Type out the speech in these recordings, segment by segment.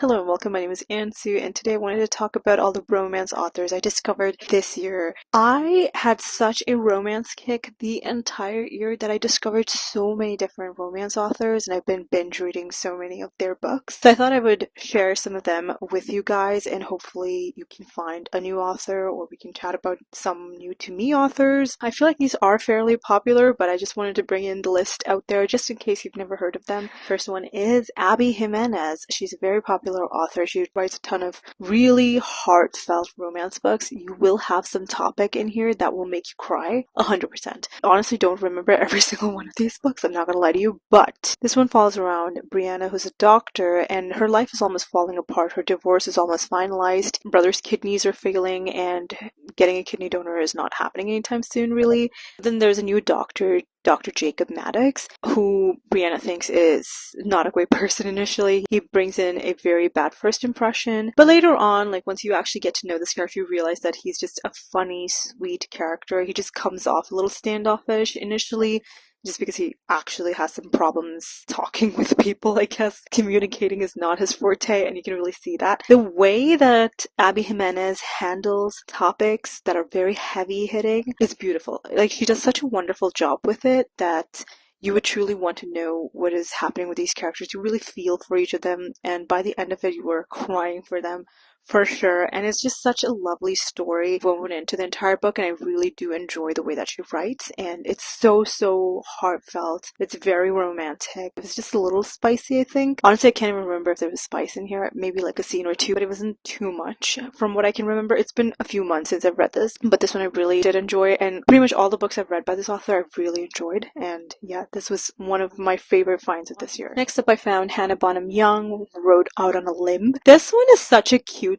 Hello and welcome. My name is Ansu, and today I wanted to talk about all the romance authors I discovered this year. I had such a romance kick the entire year that I discovered so many different romance authors, and I've been binge reading so many of their books. So I thought I would share some of them with you guys, and hopefully you can find a new author or we can chat about some new to me authors. I feel like these are fairly popular, but I just wanted to bring in the list out there just in case you've never heard of them. First one is Abby Jimenez. She's a very popular author. She writes a ton of really heartfelt romance books. You will have some topic in here that will make you cry 100%. Honestly, don't remember every single one of these books, I'm not gonna lie to you, but this one follows around Brianna, who's a doctor, and her life is almost falling apart. Her divorce is almost finalized. Brother's kidneys are failing, and getting a kidney donor is not happening anytime soon, really. Then there's a new doctor, Dr. Jacob Maddox, who Brianna thinks is not a great person initially. He brings in a very bad first impression, but later on, like once you actually get to know this character, you realize that he's just a funny, sweet character. He just comes off a little standoffish initially, just because he actually has some problems talking with people, I guess. Communicating is not his forte, and you can really see that. The way that Abby Jimenez handles topics that are very heavy hitting is beautiful. Like, she does such a wonderful job with it that you would truly want to know what is happening with these characters. You really feel for each of them, and by the end of it, you were crying for them. For sure, and it's just such a lovely story woven into the entire book, and I really do enjoy the way that she writes, and it's so heartfelt. It's very romantic. It's just a little spicy, I think. Honestly, I can't even remember if there was spice in here, maybe like a scene or two, but it wasn't too much from what I can remember. It's been a few months since I've read this, but this one I really did enjoy, and pretty much all the books I've read by this author I've really enjoyed, and yeah, this was one of my favorite finds of this year. Next up, I found Hannah Bonham Young, wrote Out on a Limb. This one is such a cutesy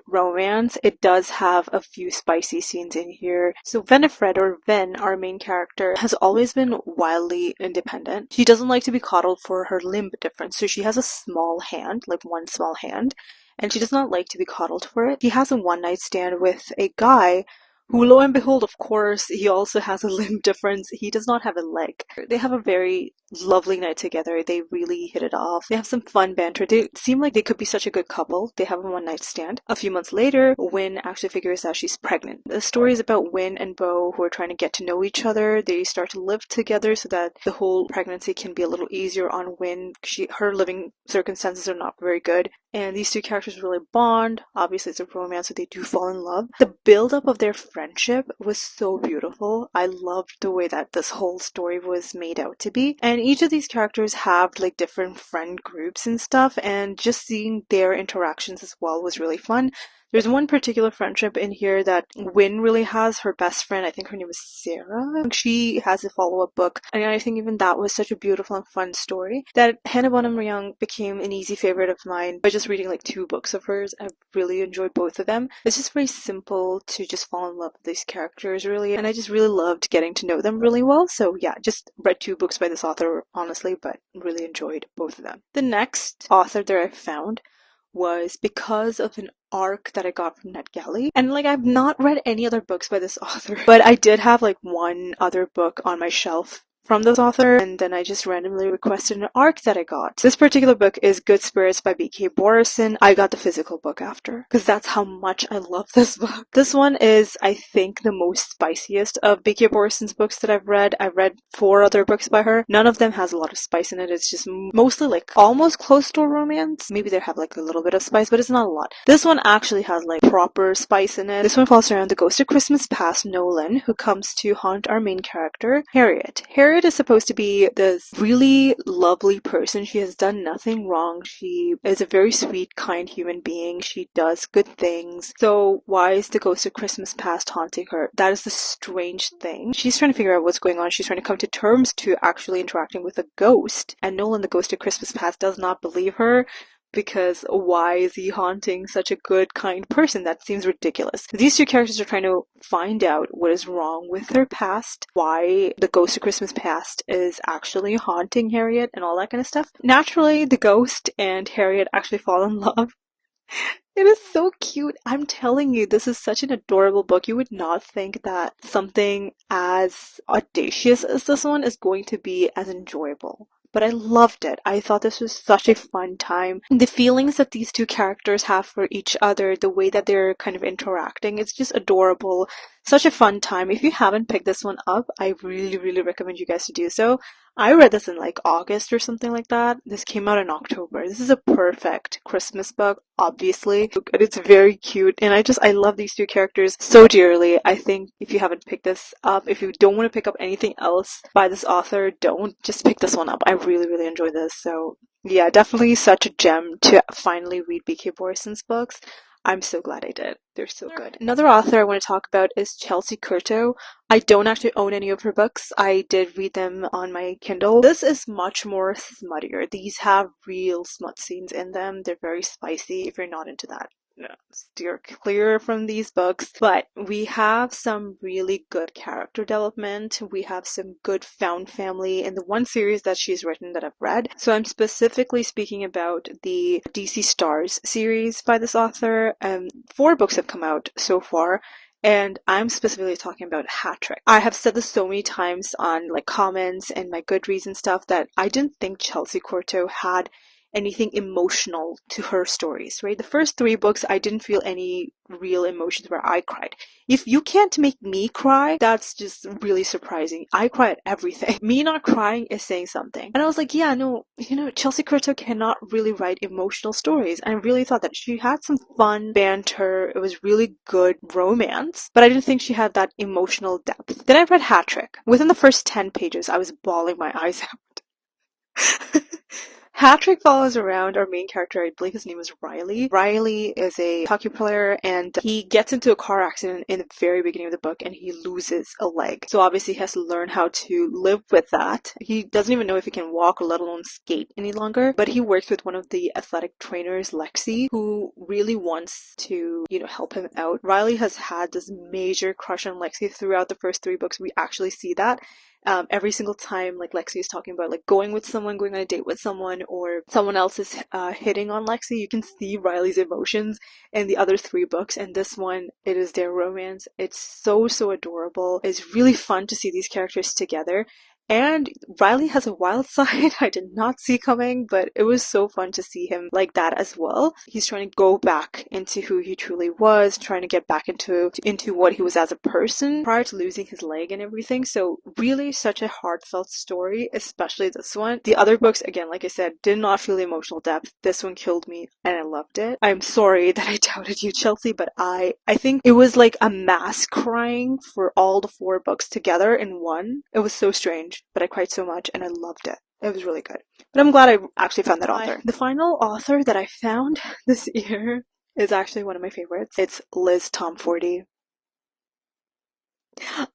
romance. It does have a few spicy scenes in here. So Venifred, or Ven, our main character, has always been wildly independent. She doesn't like to be coddled for her limb difference, so she has a small hand, like one small hand, and she does not like to be coddled for it. She has a one-night stand with a guy who, lo and behold, of course, he also has a limb difference. He does not have a leg. They have a very lovely night together. They really hit it off. They have some fun banter. They seem like they could be such a good couple. They have a one-night stand. A few months later, Wynn actually figures out she's pregnant. The story is about Wynn and Beau, who are trying to get to know each other. They start to live together so that the whole pregnancy can be a little easier on Wynn. Her living circumstances are not very good, and these two characters really bond. Obviously, it's a romance, so they do fall in love. The build-up of their friendship was so beautiful. I loved the way that this whole story was made out to be, and each of these characters have like different friend groups and stuff, and just seeing their interactions as well was really fun. There's one particular friendship in here that Wynn really has. Her best friend, I think her name is Sarah. She has a follow-up book, and I think even that was such a beautiful and fun story that Hannah Bonham Young became an easy favorite of mine by just reading like 2 books of hers. I've really enjoyed both of them. It's just very simple to just fall in love with these characters, really, and I just really loved getting to know them really well. So yeah, just read 2 books by this author, honestly, but really enjoyed both of them. The next author that I found was because of an arc that I got from NetGalley. And like, I've not read any other books by this author, but I did have like one other book on my shelf from this author, and then I just randomly requested an arc that I got. This particular book is Good Spirits by B.K. Borison. I got the physical book after, because that's how much I love this book. This one is, I think, the most spiciest of B.K. Borison's books that I've read. I've read 4 other books by her. None of them has a lot of spice in it. It's just mostly like almost close to a romance. Maybe they have like a little bit of spice, but it's not a lot. This one actually has like proper spice in it. This one falls around the Ghost of Christmas Past Nolan, who comes to haunt our main character, Harriet. Harriet is supposed to be this really lovely person. She has done nothing wrong. She is a very sweet, kind human being. She does good things. So why is the Ghost of Christmas Past haunting her? That is the strange thing. She's trying to figure out what's going on. She's trying to come to terms to actually interacting with a ghost. And Nolan, the Ghost of Christmas Past, does not believe her. Because why is he haunting such a good, kind person? That seems ridiculous. These 2 characters are trying to find out what is wrong with her past, why the Ghost of Christmas Past is actually haunting Harriet, and all that kind of stuff. Naturally, the ghost and Harriet actually fall in love. It is so cute. I'm telling you, this is such an adorable book. You would not think that something as audacious as this one is going to be as enjoyable. but I loved it. I thought this was such a fun time. The feelings that these two characters have for each other, the way that they're kind of interacting, it's just adorable. Such a fun time. If you haven't picked this one up, I really, really recommend you guys to do so. I read this in like August or something like that. This came out in October. This is a perfect Christmas book, obviously. And it's very cute. And I love these two characters so dearly. I think if you haven't picked this up, if you don't want to pick up anything else by this author, don't. Just pick this one up. I really, really enjoy this. So yeah, definitely such a gem to finally read B.K. Borison's books. I'm so glad I did. They're so good. Another author I want to talk about is Chelsea Curto. I don't actually own any of her books. I did read them on my Kindle. This is much more smuttier. These have real smut scenes in them. They're very spicy if you're not into that. No, steer clear from these books, but we have some really good character development. We have some good found family in the one series that she's written that I've read. So I'm specifically speaking about the DC Stars series by this author. 4 books have come out so far. And I'm specifically talking about Hat Trick. I have said this so many times on like comments and my Goodreads and stuff that I didn't think Chelsea Curto had anything emotional to her stories, right? The first 3 books, I didn't feel any real emotions where I cried. If you can't make me cry, that's just really surprising. I cry at everything. Me not crying is saying something. And I was like, yeah, no, Chelsea Curto cannot really write emotional stories. And I really thought that she had some fun banter. It was really good romance, but I didn't think she had that emotional depth. Then I read Hat Trick. Within the first 10 pages, I was bawling my eyes out. Patrick follows around our main character. I believe his name is Riley. Riley is a hockey player and he gets into a car accident in the very beginning of the book and he loses a leg. So obviously he has to learn how to live with that. He doesn't even know if he can walk or let alone skate any longer, but he works with one of the athletic trainers, Lexi, who really wants to, help him out. Riley has had this major crush on Lexi throughout the first 3 books. We actually see that. Every single time, like, Lexi is talking about, like, going on a date with someone, or someone else is hitting on Lexi, you can see Riley's emotions in the other 3 books, and this one, it is their romance. It's so, so adorable. It's really fun to see these characters together. And Riley has a wild side I did not see coming, but it was so fun to see him like that as well. He's trying to go back into who he truly was, trying to get back into what he was as a person prior to losing his leg and everything. So really such a heartfelt story, especially this one. The other books, again, like I said, did not feel the emotional depth. This one killed me and I loved it. I'm sorry that I doubted you, Chelsea, but I think it was like a mass crying for all the 4 books together in one. It was so strange. But I cried so much and I loved it. It was really good. But I'm glad I actually found that author. The final author that I found this year is actually one of my favorites. It's Liz Tomforty.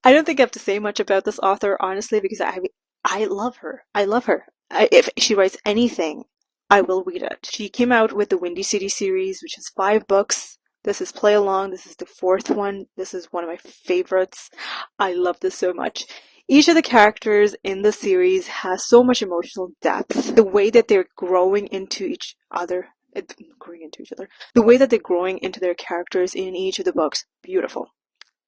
I don't think I have to say much about this author, honestly, because I love her. I love her. If she writes anything, I will read it. She came out with the Windy City series, which is 5 books. This is Play Along. This is the 4th one. This is one of my favorites. I love this so much. Each of the characters in the series has so much emotional depth. The way that they're growing into each other, the way that they're growing into their characters in each of the books, beautiful.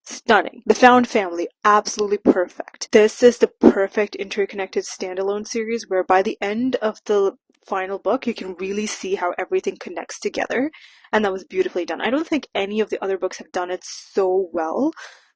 Stunning. The Found Family, absolutely perfect. This is the perfect interconnected standalone series where by the end of the final book, you can really see how everything connects together. And that was beautifully done. I don't think any of the other books have done it so well.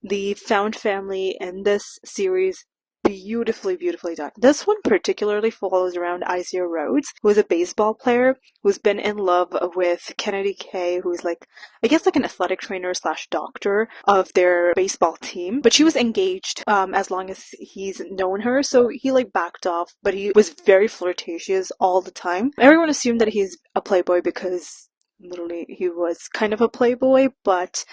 The Found Family in this series, beautifully, beautifully done. This one particularly follows around Isaiah Rhodes, who is a baseball player who's been in love with Kennedy Kay, who's like, I guess like an athletic trainer slash doctor of their baseball team. But she was engaged as long as he's known her, so he like backed off, but he was very flirtatious all the time. Everyone assumed that he's a playboy because literally he was kind of a playboy, but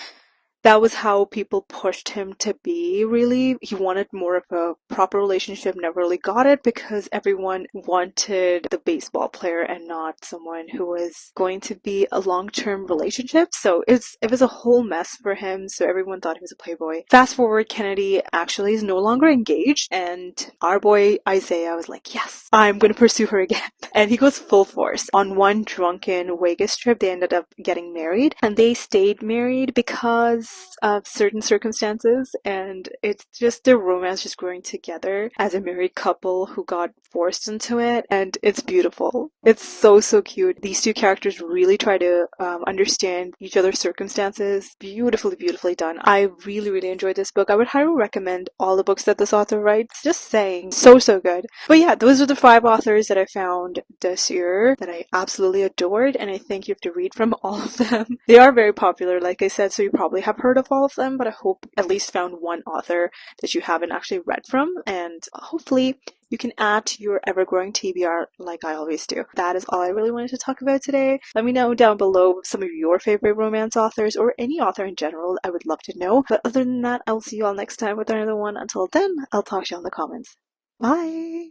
that was how people pushed him to be, really. He wanted more of a proper relationship, never really got it because everyone wanted the baseball player and not someone who was going to be a long-term relationship. So it was a whole mess for him, so everyone thought he was a playboy. Fast forward, Kennedy actually is no longer engaged, and our boy Isaiah was like, yes, I'm going to pursue her again. And he goes full force. On one drunken Vegas trip, they ended up getting married, and they stayed married because of certain circumstances, and it's just their romance just growing together as a married couple who got forced into it, and it's beautiful. It's so cute. These two characters really try to understand each other's circumstances. Beautifully done. I really enjoyed this book. I would highly recommend all the books that this author writes. Just saying, so good. But yeah, those are the 5 authors that I found this year that I absolutely adored, and I think you have to read from all of them. They are very popular, like I said, so you probably have heard of all of them, but I hope at least found one author that you haven't actually read from, and hopefully you can add to your ever-growing TBR like I always do. That is all I really wanted to talk about today. Let me know down below some of your favorite romance authors or any author in general. I would love to know. But other than that, I'll see you all next time with another one. Until then, I'll talk to you in the comments. Bye!